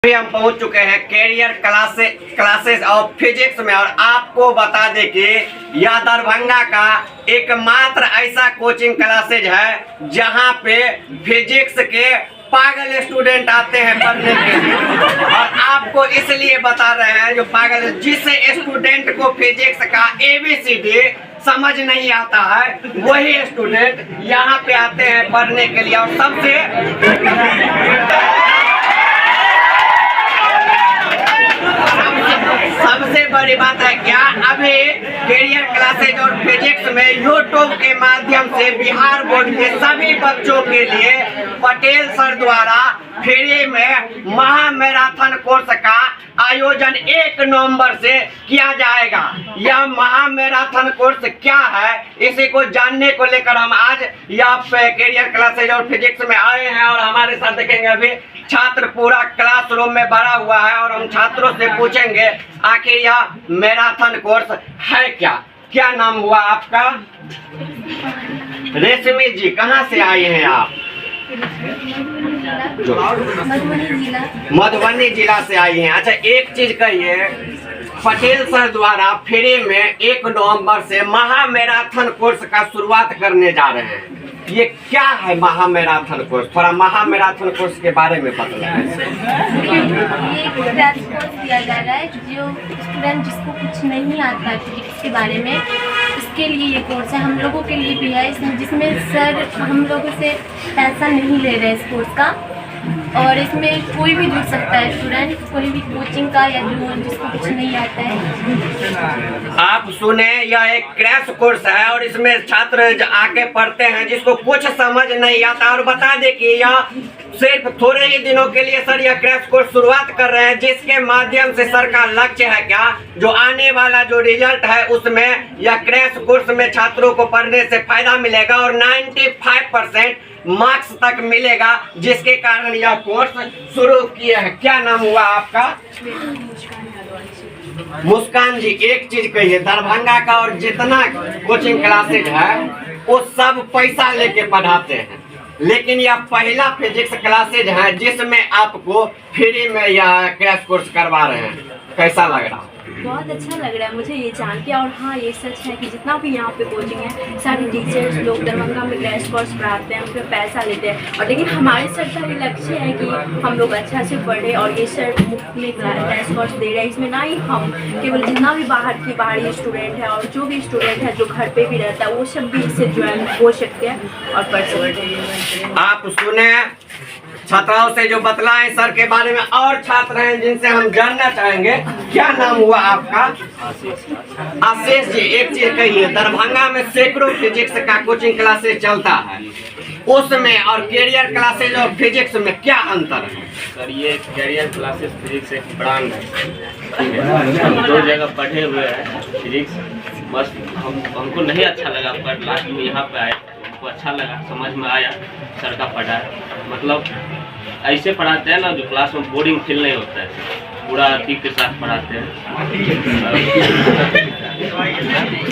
अभी हम पहुंच चुके हैं कैरियर क्लासेस ऑफ फिजिक्स में और आपको बता दें कि यह दरभंगा का एकमात्र ऐसा कोचिंग क्लासेज है जहां पे फिजिक्स के पागल स्टूडेंट आते हैं पढ़ने के लिए। और आपको इसलिए बता रहे हैं जो पागल, जिस स्टूडेंट को फिजिक्स का ABCD समझ नहीं आता है वही स्टूडेंट यहाँ पे आते हैं पढ़ने के लिए। और सबसे बड़ी बात है क्या, अभी कैरियर क्लासेज और फिजिक्स में यूट्यूब के माध्यम से बिहार बोर्ड के सभी बच्चों के लिए पटेल सर द्वारा फ्री में महा मैराथन कोर्स का आयोजन 1 नवंबर से किया जाएगा। यह महा मैराथन कोर्स क्या है, इसी को जानने को लेकर हम आज यह कैरियर क्लासेज और फिजिक्स में आए हैं। और हमारे साथ देखेंगे अभी छात्र पूरा क्लासरूम में भरा हुआ है और हम छात्रों से पूछेंगे आखिर यह मैराथन कोर्स है क्या। क्या नाम हुआ आपका? रेशमी जी, कहाँ से आए हैं आप? मधुबनी जिला से आई हैं। अच्छा, एक चीज कहिए, पटेल सर द्वारा फ्री में 1 नवंबर से महा मैराथन कोर्स का शुरुआत करने जा रहे हैं। ये क्या है महा मैराथन कोर्स? थोड़ा महा मैराथन कोर्स के बारे में बताएं। ये एक क्रैश कोर्स दिया जा रहा है जो स्टूडेंट जिसको कुछ नहीं आता है फिजिक्स के बारे में, इसके लिए ये कोर्स है। हम लोगों के लिए भी है जिसमें सर हम लोगों से पैसा नहीं ले रहे इस कोर्स का, और इसमें कोई भी जुड़ सकता है स्टूडेंट, कोई भी कोचिंग का या जो जिसको कुछ नहीं आता है। आप सुने, यह एक क्रैश कोर्स है और इसमें छात्र आके पढ़ते हैं जिसको कुछ समझ नहीं आता। और बता दें कि यह सिर्फ थोड़े ही दिनों के लिए सर यह क्रैश कोर्स शुरुआत कर रहे हैं, जिसके माध्यम से सर का लक्ष्य है क्या, जो आने वाला जो रिजल्ट है उसमें यह क्रैश कोर्स में छात्रों को पढ़ने से फायदा मिलेगा और 95% मार्क्स तक मिलेगा, जिसके कारण यह कोर्स शुरू किए हैं। क्या नाम हुआ आपका? मुस्कान जी, एक चीज कहिए, दरभंगा का और जितना कोचिंग क्लासेज है वो सब पैसा लेके पढ़ाते हैं, लेकिन यह पहला फिजिक्स क्लासेज है जिसमें आपको फ्री में यह क्रैश कोर्स करवा रहे हैं। कैसा लग रहा है? बहुत अच्छा लग रहा है मुझे ये जान के। और हाँ, ये सच है कि जितना भी यहाँ पे कोचिंग है, सारे टीचर्स लोग दरभंगा में क्रैश कोर्स पढ़ाते हैं, उस पर पैसा लेते हैं। और लेकिन हमारे सर का भी लक्ष्य है कि हम लोग अच्छा से पढ़े, और ये सर मुफ्त में क्रैश कोर्स दे रहे हैं। इसमें ना ही हम केवल जितना भी बाहरी स्टूडेंट है और जो भी स्टूडेंट है जो घर पर भी रहता है वो सब भी इससे ज्वाइन हो सकते हैं और पढ़ सकते हैं। आप सुने, छात्राओं से जो बतलाएं सर के बारे में, और छात्र हैं जिनसे हम जानना चाहेंगे। क्या नाम हुआ आपका? आशीष जी, एक चीज कहिए, दरभंगा में सैकड़ों फिजिक्स का कोचिंग क्लासेस चलता है, उसमें और कैरियर क्लासेज और फिजिक्स में क्या अंतर है? सर, ये कैरियर क्लासेस फिजिक्स एक ब्रांड है। हम 2 जगह पढ़े हुए हैं फिजिक्स, बस हमको नहीं अच्छा लगा, पर लास्ट में यहाँ पे आए हमको अच्छा लगा, समझ में आया सर का पढ़ा। मतलब ऐसे पढ़ाते हैं ना जो क्लास में बोरिंग फील नहीं होता है, पूरा ठीक के साथ पढ़ाते हैं।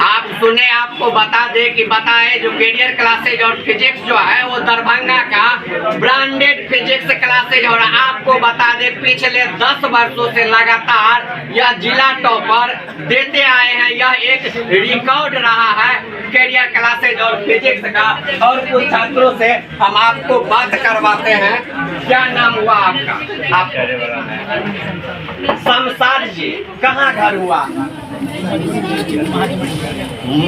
आप सुने, आपको बता दे कि बताए जो कैरियर क्लासेज और फिजिक्स जो है वो दरभंगा का ब्रांडेड फिजिक्स क्लासेज, और आपको बता दे पिछले 10 वर्षों से लगातार यह जिला टॉपर देते आए हैं। यह एक रिकॉर्ड रहा है कैरियर क्लासेज और फिजिक्स का। और कुछ छात्रों से हम आपको बात करवाते हैं। क्या नाम हुआ आपका? आप शमशाद जी, कहाँ घर हुआ?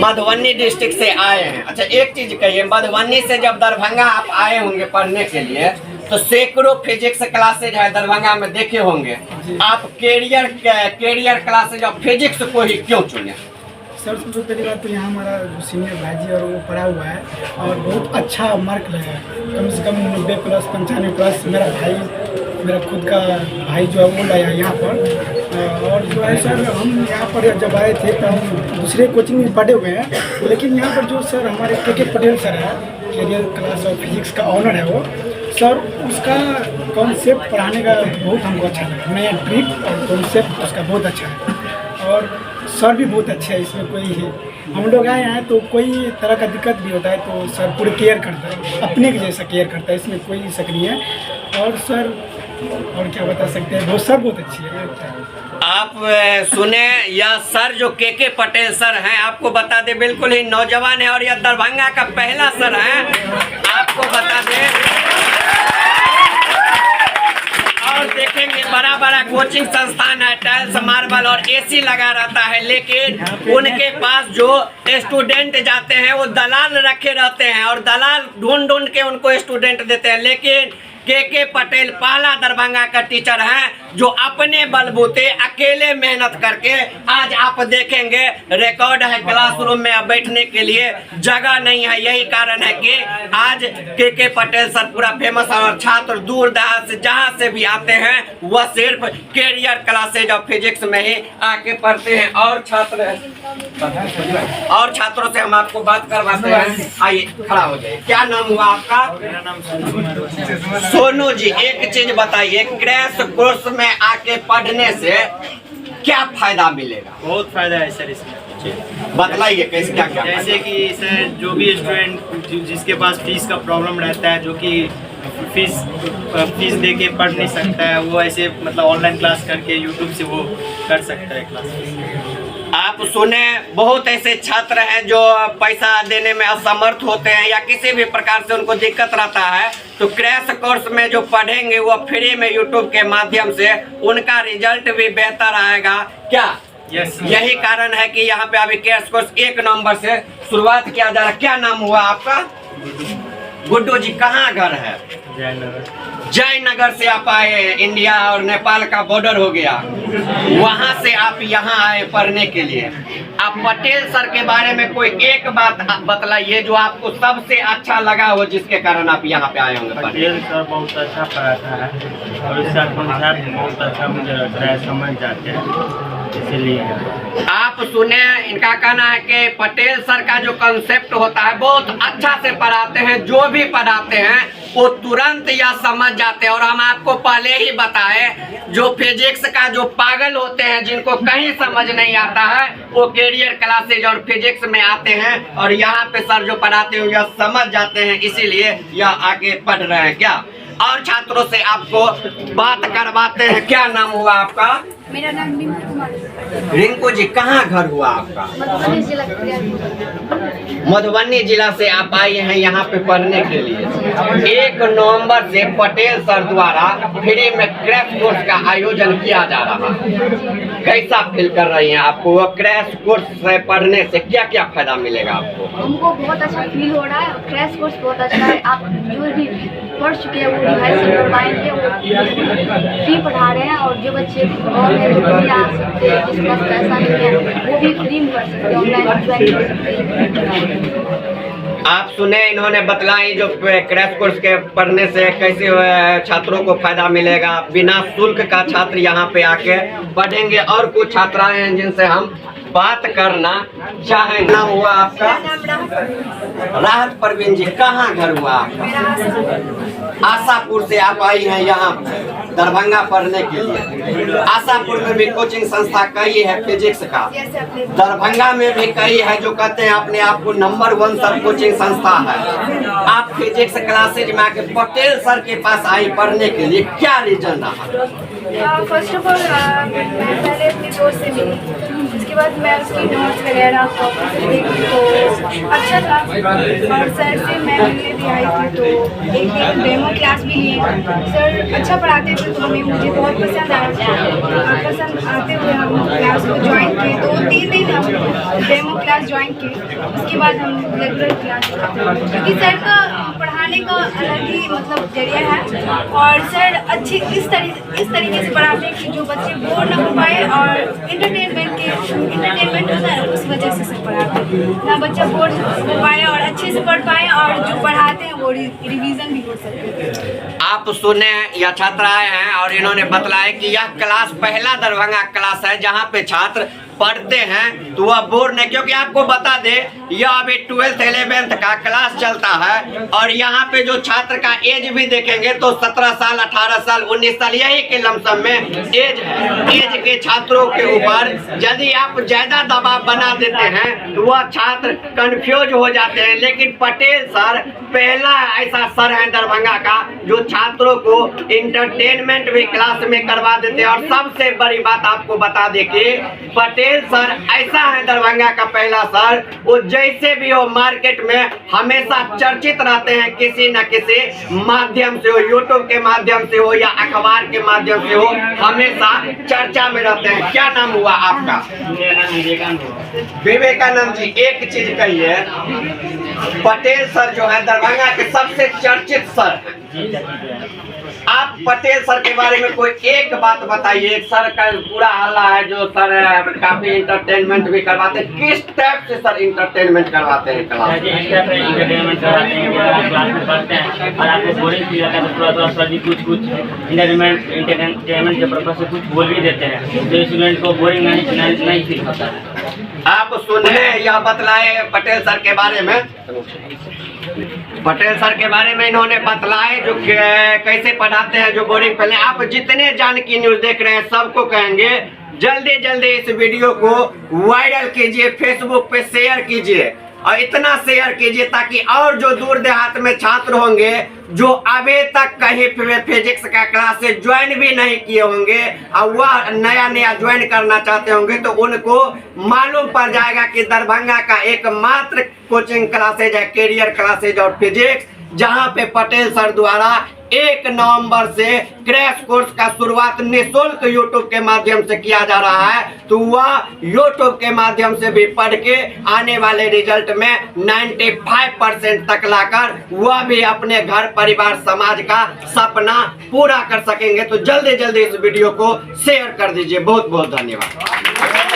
मधुबनी डिस्ट्रिक्ट से आए हैं। अच्छा, एक चीज कहिए, मधुबनी से जब दरभंगा आप आए होंगे पढ़ने के लिए तो सैकड़ों फिजिक्स क्लासेज है दरभंगा में, देखे होंगे। आप कैरियर क्लासेज और फिजिक्स को ही क्यों चुने? सर, सबसे पहली बात तो यहाँ हमारा जो सीनियर भाई जी और वो पढ़ा हुआ है और बहुत अच्छा मार्क लगा है, कम से कम 90+, 95+। मेरा खुद का भाई जो है वो लाया यहाँ पर। और जो है सर, हम यहाँ पर जब आए थे तो हम दूसरे कोचिंग में पढ़े हुए हैं, लेकिन यहाँ पर जो सर हमारे के पटेल सर है, कैरियर क्लास और फिजिक्स का ऑनर है वो सर, उसका कॉन्सेप्ट पढ़ाने का बहुत हमको अच्छा लगा। नया ट्रिक और कॉन्सेप्ट उसका बहुत अच्छा है, और सर भी बहुत अच्छे हैं। इसमें कोई, हम लोग आए हैं तो कोई तरह का दिक्कत भी होता है तो सर पूरे केयर करता है, अपने के जैसा केयर करता है, इसमें कोई शक नहीं है। और सर और क्या बता सकते हैं, बहुत सब बहुत अच्छी है। आप सुने, यह सर जो के पटेल सर हैं, आपको बता दे बिल्कुल ही नौजवान है और यह दरभंगा का पहला सर है, आपको बता दे। और देखेंगे बड़ा बड़ा कोचिंग संस्थान है, टाइल्स मार्बल और एसी लगा रहता है, लेकिन उनके पास जो स्टूडेंट जाते हैं वो दलाल रखे रहते हैं और दलाल ढूंढ ढूंढ के उनको स्टूडेंट देते हैं। लेकिन के पटेल पहला दरभंगा का टीचर हैं जो अपने बलबूते अकेले मेहनत करके, आज आप देखेंगे रिकॉर्ड है क्लासरूम में बैठने के लिए जगह नहीं है। यही कारण है कि आज के पटेल सर पूरा फेमस और छात्र दूर दराज से जहां से भी आते हैं वह सिर्फ कैरियर क्लासेज ऑफ फिजिक्स में ही आके पढ़ते हैं। और छात्रों से हम आपको बात करवाते हैं। आइए खड़ा हो जाइए। क्या नाम हुआ आपका? मेरा नाम सोनू जी, एक चीज बताइए, क्रैश कोर्स में आके पढ़ने से क्या फायदा मिलेगा? बहुत फायदा है सर इसमें। बतलाइए कैसे क्या क्या जैसे कि सर जो भी स्टूडेंट जिसके पास फीस का प्रॉब्लम रहता है, जो कि फीस दे के पढ़ नहीं सकता है, वो ऐसे मतलब ऑनलाइन क्लास करके यूट्यूब से वो कर सकता है क्लास। आप सुने, बहुत ऐसे छात्र हैं जो पैसा देने में असमर्थ होते हैं या किसी भी प्रकार से उनको दिक्कत रहता है, तो क्रैश कोर्स में जो पढ़ेंगे वो फ्री में यूट्यूब के माध्यम से उनका रिजल्ट भी बेहतर आएगा। क्या यही कारण है कि यहाँ पे अभी क्रैश कोर्स 1 नवंबर से शुरुआत किया जा रहा है। क्या नाम हुआ आपका? गुड्डू जी, कहाँ घर है? जयनगर से आप आए, इंडिया और नेपाल का बॉर्डर हो गया, वहां से आप यहाँ आए पढ़ने के लिए। आप पटेल सर के बारे में कोई एक बात बतलाइए जो आपको सबसे अच्छा लगा हो, जिसके कारण आप यहाँ पे आए होंगे। पटेल सर बहुत अच्छा पढ़ाता है और इसका कॉन्सेप्ट बहुत अच्छा मुझे लग रहा है, समझ जाते हैं, इसीलिए। आप सुने, इनका कहना है कि पटेल सर का जो कंसेप्ट होता है बहुत अच्छा से पढ़ाते हैं, जो भी पढ़ाते हैं वो तुरंत या समझ जाते हैं। और हम आपको पहले ही बताए, जो फिजिक्स का जो पागल होते हैं जिनको कहीं समझ नहीं आता है वो कैरियर क्लासेज और फिजिक्स में आते हैं और यहाँ पे सर जो पढ़ाते हैं यह समझ जाते हैं, इसीलिए यह आगे पढ़ रहे हैं। क्या और छात्रों से आपको बात करवाते हैं। क्या नाम हुआ आपका? मेरा नाम रिंकू कुमार है। रिंकू जी, कहाँ घर हुआ आपका? मधुबनी जिला मधुबनी जिला से आप आए हैं यहाँ पे पढ़ने के लिए। 1 नवंबर से पटेल सर द्वारा फ्री में क्रैश कोर्स का आयोजन किया जा रहा है। कैसा फील कर रही हैं आपको? वो क्रैश कोर्स से पढ़ने से क्या क्या फायदा मिलेगा आपको? हमको बहुत अच्छा फील हो रहा है। क्रैश कोर्स बहुत अच्छा है। आप जो भी पढ़ चुके हैं वो रिवाइज से पढ़वाएंगे, वो फ्री पढ़ा रहे हैं। और जो बच्चे और हैं जो भी आ सकते हैं, जिसके पास पैसा नहीं है वो भी फ्री में कर सकते हैं, ऑनलाइन ज्वाइन कर सकते हैं। आप सुने, इन्होंने बतलाई जो क्रैश कोर्स के पढ़ने से कैसे छात्रों को फायदा मिलेगा। बिना शुल्क का छात्र यहाँ पे आके पढ़ेंगे। और कुछ छात्राएं हैं जिनसे हम बात करना चाहेंगे। नाम हुआ आपका? राहत परवीन जी, कहाँ घर हुआ आपका? आशापुर से आप आई हैं यहाँ दरभंगा पढ़ने के लिए। आशापुर में भी कोचिंग संस्था कई है फिजिक्स का, दरभंगा में भी कई है जो कहते हैं अपने आप को नंबर 1 सब कोचिंग संस्था है। आप फिजिक्स क्लासेज में आके पटेल सर के पास आई पढ़ने के लिए, क्या रीजन रहा? फर्स्ट ऑफ ऑल मैं पहले अपने दोस्त से मिली, उसके बाद मैं उसकी नोट्स वगैरह कॉपी देखी तो अच्छा था। और सर से मैं मिलने भी आई थी तो एक डेमो क्लास भी लिए। सर अच्छा पढ़ाते थे तो मुझे बहुत पसंद आया और पसंद आते हुए हम क्लास को ज्वाइन किए। 2-3 दिन हम डेमो क्लास ज्वाइन किए, उसके बाद हम रेगुलर क्लास करते हैं क्योंकि सर का पढ़ाने का अलग ही मतलब जरिया है। और सर अच्छे इस तरीके से पढ़ाते हैं कि जो बच्चे बोर ना हो पाए और इंटरटेनमेंट होता है उस वजह से सब पढ़ाते हैं ना, बच्चा बोर हो पाए और अच्छे से पढ़ पाए और जो पढ़ाते हैं वो रिवीजन भी हो सके। आप सुने, यह छात्राएं हैं और इन्होंने बतलाया कि यह क्लास पहला दरभंगा क्लास है जहां पे छात्र पढ़ते हैं तो वह बोर नहीं, क्योंकि आपको बता दे यह अभी 12th 11th का क्लास चलता है और यहाँ पे जो छात्र का एज भी देखेंगे तो 17 साल 18 साल 19 साल यही के लमसम में एज है। एज के छात्रों के ऊपर यदि आप ज्यादा दबाव बना देते हैं तो वह छात्र कंफ्यूज हो जाते हैं। लेकिन पटेल सर पहला ऐसा सर है दरभंगा का जो छात्रों को इंटरटेनमेंट भी क्लास में करवा देते हैं। और सबसे बड़ी बात आपको बता दे कि पटेल सर ऐसा है दरभंगा का पहला सर, वो जैसे भी हो मार्केट में हमेशा चर्चित रहते हैं किसी न किसी माध्यम से हो, यूट्यूब के माध्यम से हो या अखबार के माध्यम से हो, हमेशा चर्चा में रहते हैं। क्या नाम हुआ आपका? विवेकानंद जी, एक चीज कहिए, पटेल सर जो है दरभंगा के सबसे चर्चित सर हैं। आप पटेल सर के बारे में कोई एक बात बताइए। सर का पूरा हल्ला है जो सर काफी इंटरटेनमेंट भी करवाते हैं। किस टाइप से सर इंटरटेनमेंट करवाते हैं क्लास? इंटरटेनमेंट करवाते हैं, क्लास में पढ़ते हैं और आपको बोरिंग फील होता है तो थोड़ा थोड़ा सर जी कुछ इंटरटेनमेंट के पर्पज से कुछ बोल भी देते हैं तो स्टूडेंट को बोरिंग नहीं फील होता है। आप सुने या बतलाए पटेल सर के बारे में? पटेल सर के बारे में इन्होंने बतलाए जो कैसे पढ़ाते हैं, जो बोरिंग पहले। आप जितने जानकी न्यूज देख रहे हैं सबको कहेंगे जल्दी जल्दी इस वीडियो को वायरल कीजिए, फेसबुक पे शेयर कीजिए और इतना शेयर कीजिए ताकि और जो दूर देहात में छात्र होंगे जो अभी तक कहीं फिजिक्स का क्लास से ज्वाइन भी नहीं किए होंगे और वह नया नया ज्वाइन करना चाहते होंगे तो उनको मालूम पड़ जाएगा कि दरभंगा का एकमात्र कोचिंग क्लासेज है कैरियर क्लासेज और फिजिक्स, जहां पे पटेल सर द्वारा 1 नवंबर से क्रैश कोर्स का शुरुआत निःशुल्क यूट्यूब के माध्यम से किया जा रहा है। तो वह यूट्यूब के माध्यम से भी पढ़ के आने वाले रिजल्ट में 95% तक लाकर वह भी अपने घर परिवार समाज का सपना पूरा कर सकेंगे। तो जल्दी जल्दी इस वीडियो को शेयर कर दीजिए। बहुत बहुत धन्यवाद।